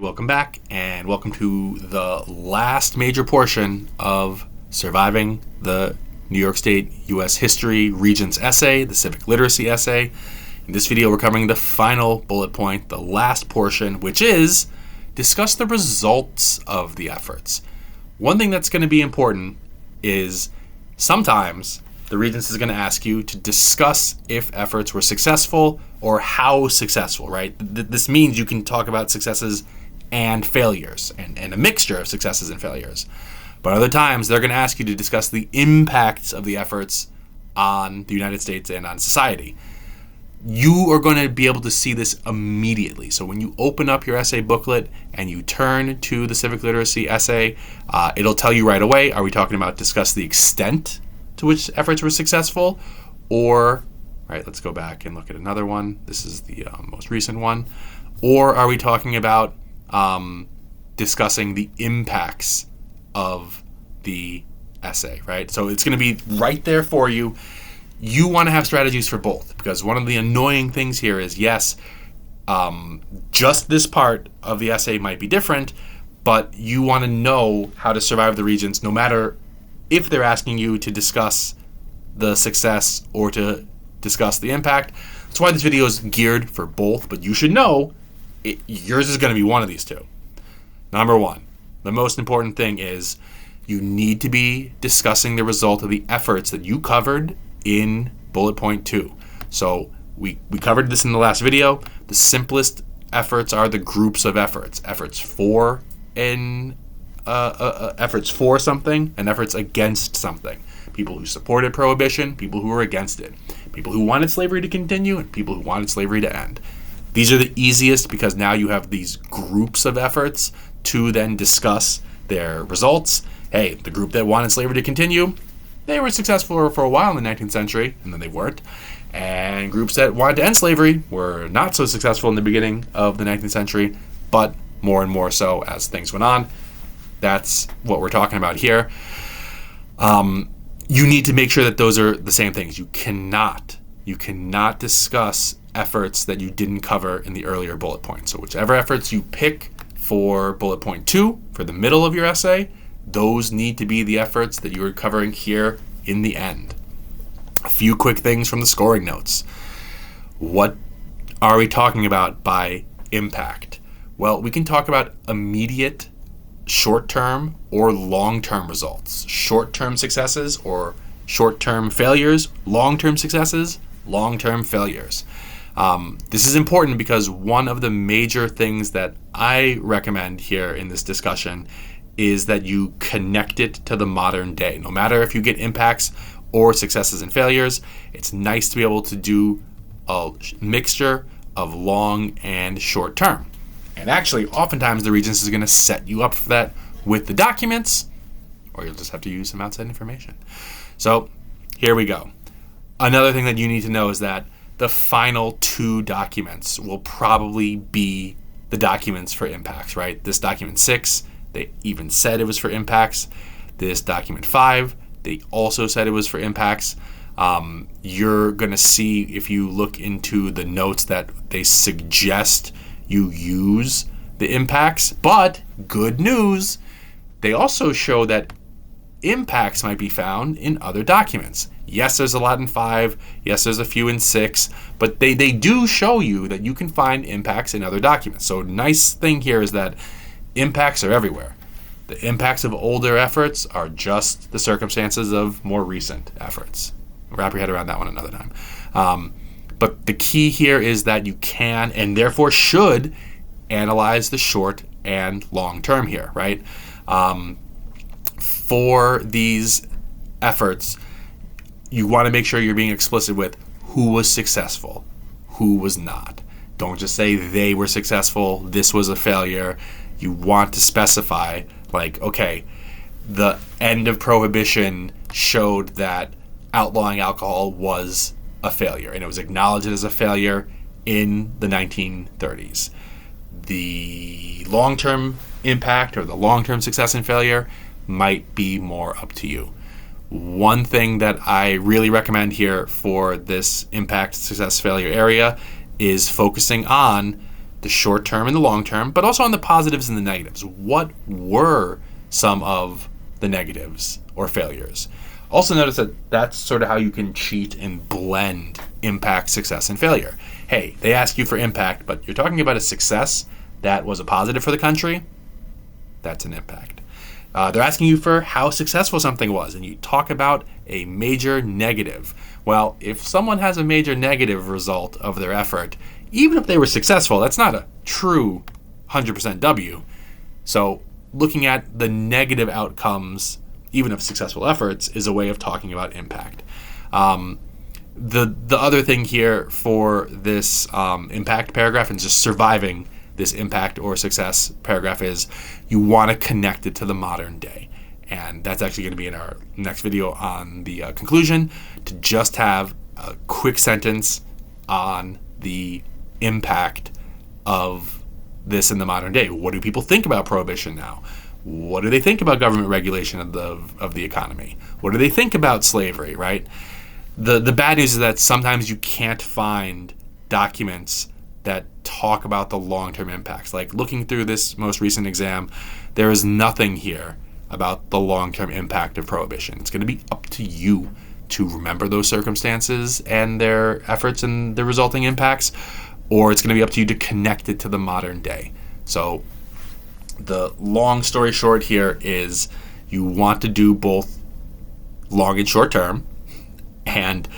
Welcome back, and welcome to the last major portion of surviving the New York State U.S. History Regents essay, the Civic Literacy essay. In this video, we're covering the final bullet point, the last portion, which is discuss the results of the efforts. One thing that's going to be important is sometimes the Regents is going to ask you to discuss if efforts were successful or how successful, right? This means you can talk about successes and failures and a mixture of successes and failures. But other times, they're going to ask you to discuss the impacts of the efforts on the United States and on society. You are going to be able to see this immediately. So when you open up your essay booklet and you turn to the Civic Literacy essay, it'll tell you right away, are we talking about discuss the extent to which efforts were successful? Or, right, let's go back and look at another one. This is the most recent one. Or are we talking about discussing the impacts of the essay, right? So it's going to be right there for you. You want to have strategies for both, because one of the annoying things here is, yes, just this part of the essay might be different, but you want to know how to survive the Regents no matter if they're asking you to discuss the success or to discuss the impact. That's why this video is geared for both, but you should know yours is going to be one of these two. Number one, the most important thing is you need to be discussing the result of the efforts that you covered in bullet point 2. So we covered this in the last video. The simplest efforts are the groups of efforts. Efforts for something and efforts against something. People who supported prohibition, people who were against it. People who wanted slavery to continue and people who wanted slavery to end. These are the easiest because now you have these groups of efforts to then discuss their results. Hey, the group that wanted slavery to continue, they were successful for a while in the 19th century, and then they weren't. And groups that wanted to end slavery were not so successful in the beginning of the 19th century, but more and more so as things went on. That's what we're talking about here. You need to make sure that those are the same things. You cannot discuss efforts that you didn't cover in the earlier bullet point. So whichever efforts you pick for bullet point 2, for the middle of your essay, those need to be the efforts that you are covering here in the end. A few quick things from the scoring notes. What are we talking about by impact? Well, we can talk about immediate short-term or long-term results. Short-term successes or short-term failures, long-term successes, long-term failures. This is important because one of the major things that I recommend here in this discussion is that you connect it to the modern day. No matter if you get impacts or successes and failures, it's nice to be able to do a mixture of long and short term. And actually, oftentimes the Regents is going to set you up for that with the documents, or you'll just have to use some outside information. So here we go. Another thing that you need to know is that the final 2 documents will probably be the documents for impacts, right? This document 6, they even said it was for impacts. This document 5, they also said it was for impacts. You're going to see, if you look into the notes, that they suggest you use the impacts. But good news, they also show that impacts might be found in other documents. Yes, there's a lot in 5. Yes, there's a few in 6. But they do show you that you can find impacts in other documents. So nice thing here is that impacts are everywhere. The impacts of older efforts are just the circumstances of more recent efforts. Wrap your head around that one another time. But the key here is that you can and therefore should analyze the short and long term here, right? For these efforts, you want to make sure you're being explicit with who was successful, who was not. Don't just say they were successful, this was a failure. You want to specify, like, okay, the end of prohibition showed that outlawing alcohol was a failure, and it was acknowledged as a failure in the 1930s. The long-term impact or the long-term success and failure might be more up to you. One thing that I really recommend here for this impact, success, failure area is focusing on the short term and the long term, but also on the positives and the negatives. What were some of the negatives or failures? Also notice that that's sort of how you can cheat and blend impact, success, and failure. Hey, they ask you for impact, but you're talking about a success that was a positive for the country. That's an impact. They're asking you for how successful something was, and you talk about a major negative. Well, if someone has a major negative result of their effort, even if they were successful, that's not a true 100% W. So looking at the negative outcomes, even of successful efforts, is a way of talking about impact. The other thing here for this impact paragraph and just surviving this impact or success paragraph is you want to connect it to the modern day. And that's actually going to be in our next video on the conclusion, to just have a quick sentence on the impact of this in the modern day. What do people think about prohibition now? What do they think about government regulation of the economy? What do they think about slavery, right? The bad news is that sometimes you can't find documents that talk about the long-term impacts. Like looking through this most recent exam, there is nothing here about the long-term impact of prohibition. It's going to be up to you to remember those circumstances and their efforts and the resulting impacts, or it's going to be up to you to connect it to the modern day. So the long story short here is you want to do both long and short term, and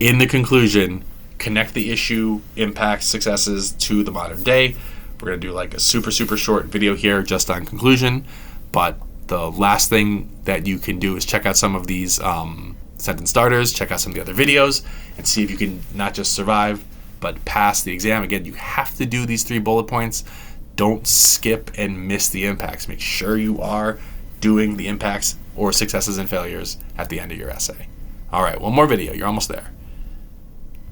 in the conclusion, connect the issue, impacts, successes to the modern day. We're going to do like a super short video here just on conclusion, but the last thing that you can do is check out some of these sentence starters, check out some of the other videos, and see if you can not just survive, but pass the exam. Again, you have to do these 3 bullet points. Don't skip and miss the impacts. Make sure you are doing the impacts or successes and failures at the end of your essay. All right, one more video. You're almost there.